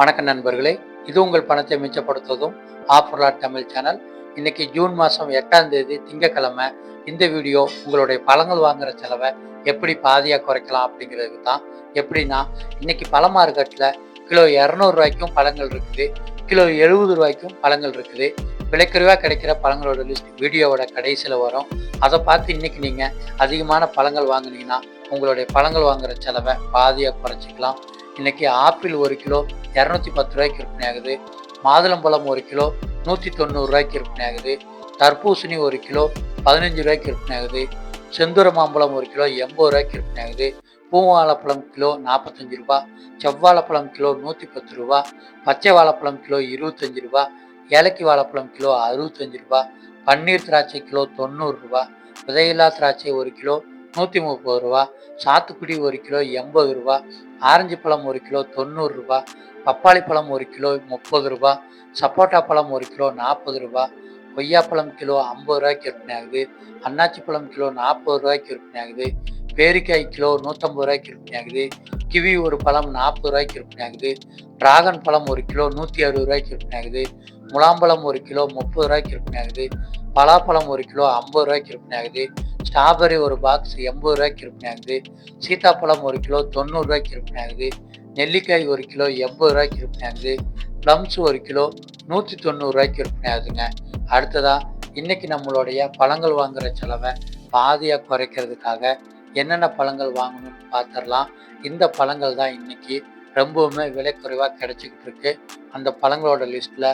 வணக்கம் நண்பர்களே, இது உங்கள் பணத்தை மிச்சப்படுத்துவதும் ஆஃபர்லாட் தமிழ் சேனல். இன்னைக்கு ஜூன் மாதம் 8ஆம் தேதி திங்கக்கிழமை. இந்த வீடியோ உங்களுடைய பழங்கள் வாங்குற செலவை எப்படி பாதியாக குறைக்கலாம் அப்படிங்கிறதுக்கு தான். எப்படின்னா, இன்னைக்கு பழ மார்க்கெட்டில் கிலோ 200 ரூபாய்க்கும் பழங்கள் இருக்குது, கிலோ 70 ரூபாய்க்கும் பழங்கள் இருக்குது. விலைக்குறைவாக கிடைக்கிற பழங்களோட லிஸ்ட் வீடியோவோட கடைசியில் வரும். அதை பார்த்து இன்னைக்கு நீங்கள் அதிகமான பழங்கள் வாங்கினீங்கன்னா உங்களுடைய பழங்கள் வாங்குற செலவை பாதியாக குறைச்சிக்கலாம். இன்னைக்கு ஆப்பிள் 1 கிலோ 210 ரூபாய்க்கு விற்பனை ஆகுது. மாதுளம்பழம் 1 கிலோ 190 ரூபாய்க்கு விற்பனை ஆகுது. தர்பூசணி 1 கிலோ 15 ரூபாய்க்கு விற்பனை ஆகுது. செந்தூர மாம்பழம் 1 கிலோ 80 ரூபாய்க்கு விற்பனை ஆகுது. பூவாழைப்பழம் கிலோ 45 ரூபா. செவ்வாழைப்பழம் கிலோ 110 ரூபா. பச்சை வாழைப்பழம் கிலோ 25 ரூபா. ஏலக்கி வாழைப்பழம் கிலோ 65 ரூபா. பன்னீர் திராட்சை கிலோ 90 ரூபா. விதையில்லா திராட்சை 1 கிலோ 130 ரூபா. சாத்துக்குடி 1 கிலோ 80 ரூபா. ஆரஞ்சு பழம் 1 கிலோ 90 ரூபா. பப்பாளி பழம் 1 கிலோ 30 ரூபா. சப்போட்டா பழம் 1 கிலோ 40 ரூபா. கொய்யாப்பழம் கிலோ 50 ரூபாய்க்கு விற்பனை ஆகுது. அன்னாச்சி பழம் கிலோ 40 ரூபாய்க்கு விற்பனை ஆகுது. பேரிக்காய் கிலோ 150 ரூபாய்க்கு விற்பனை ஆகுது. கிவி ஒரு பழம் 40 ரூபாய்க்கு விற்பனை ஆகுது. டிராகன் பழம் 1 கிலோ 160 ரூபாய்க்கு விற்பனை ஆகுது. முலாம்பழம் 1 கிலோ 30 ரூபாய்க்கு விற்பனை ஆகுது. பலாப்பழம் 1 கிலோ 50 ரூபாய்க்கு விற்பனை ஆகுது. ஸ்ட்ராபெரி ஒரு பாக்ஸ் 80 ரூபாய்க்கு விற்பனை ஆகுது. சீத்தாப்பழம் 1 கிலோ 90 ரூபாய்க்கு விற்பனை ஆகுது. நெல்லிக்காய் 1 கிலோ 80 ரூபாய்க்கு விற்பனை ஆகுது. ப்ளம்ஸ் 1 கிலோ 190 ரூபாய்க்கு விற்பனை ஆகுதுங்க. அடுத்ததா இன்னைக்கு நம்மளுடைய பழங்கள் வாங்குற செலவை பாதியாக குறைக்கிறதுக்காக என்னென்ன பழங்கள் வாங்கணும்னு பார்த்துடலாம். இந்த பழங்கள் தான் இன்னைக்கு ரொம்பவுமே விலை குறைவாக கிடைச்சிக்கிட்டு இருக்கு. அந்த பழங்களோட லிஸ்ட்டில்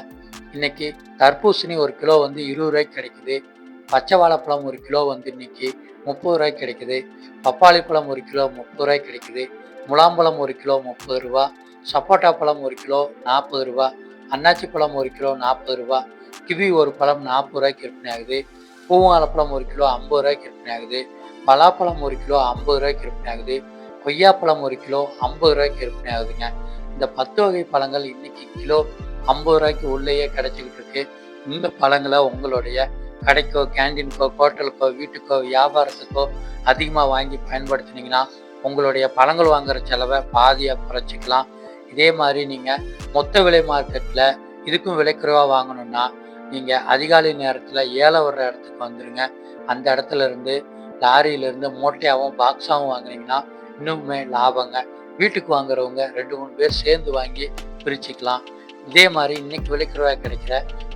இன்னைக்கு தர்பூசணி 1 கிலோ 20 ரூபாய்க்கு கிடைக்குது. பச்சை வாழைப்பழம் 1 கிலோ இன்னைக்கு 30 ரூபாய்க்கு கிடைக்குது. பப்பாளி பழம் 1 கிலோ 30 ரூபாய்க்கு கிடைக்குது. முலாம்பழம் 1 கிலோ 30 ரூபா. சப்போட்டா பழம் 1 கிலோ 40 ரூபா. அன்னாச்சி பழம் 1 கிலோ 40 ரூபா. கிவி ஒரு பழம் 40 ரூபாய்க்கு விற்பனை ஆகுது. பூவாழைப்பழம் 1 கிலோ 50 ரூபாய்க்கு விற்பனை ஆகுது. பலாப்பழம் 1 கிலோ 50 ரூபாய்க்கு விற்பனை ஆகுது. கொய்யாப்பழம் 1 கிலோ 50 ரூபாய்க்கு விற்பனை ஆகுதுங்க. இந்த 10 வகை பழங்கள் இன்னைக்கு கிலோ 50 ரூபாய்க்கு உள்ளேயே கிடைச்சிக்கிட்டு இருக்கு. இந்த பழங்களை உங்களுடைய கடைக்கோ, கேண்டீனுக்கோ, ஹோட்டலுக்கோ, வீட்டுக்கோ, வியாபாரத்துக்கோ அதிகமாக வாங்கி பயன்படுத்தினீங்கன்னா உங்களுடைய பழங்கள் வாங்குற செலவை பாதியாக குறைச்சிக்கலாம். இதே மாதிரி நீங்கள் மொத்த விலை மார்க்கெட்டில் இதுக்கும் விலை குறைவாக வாங்கணும்னா நீங்கள் அதிகாலை நேரத்தில் ஏழை வர்ற இடத்துக்கு வந்துடுங்க. அந்த இடத்துல இருந்து லாரியிலேருந்து மூட்டையாகவும் பாக்ஸாகவும் வாங்கினீங்கன்னா இன்னுமே லாபங்க. வீட்டுக்கு வாங்குறவங்க 2-3 பேர் சேர்ந்து வாங்கி பிரிச்சுக்கலாம். இதே மாதிரி இன்னைக்கு விலை குறைவாக கிடைக்கிற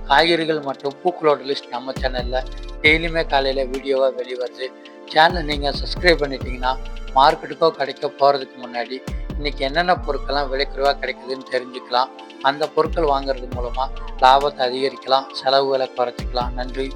காய்கறிகள் மற்றும் பூக்களோட லிஸ்ட் நம்ம சேனலில் டெய்லியுமே காலையில் வீடியோவாக வெளிவருது. சேனல் நீங்கள் சப்ஸ்கிரைப் பண்ணிட்டீங்கன்னா மார்க்கெட்டுக்கோ கடைக்கோ போகிறதுக்கு முன்னாடி இன்றைக்கி என்னென்ன பொருட்கள்லாம் விலை குறைவாக கிடைக்குதுன்னு தெரிஞ்சுக்கலாம். அந்த பொருட்கள் வாங்குறது மூலமாக லாபத்தை அதிகரிக்கலாம், செலவுகளை குறைச்சிக்கலாம். நன்றி.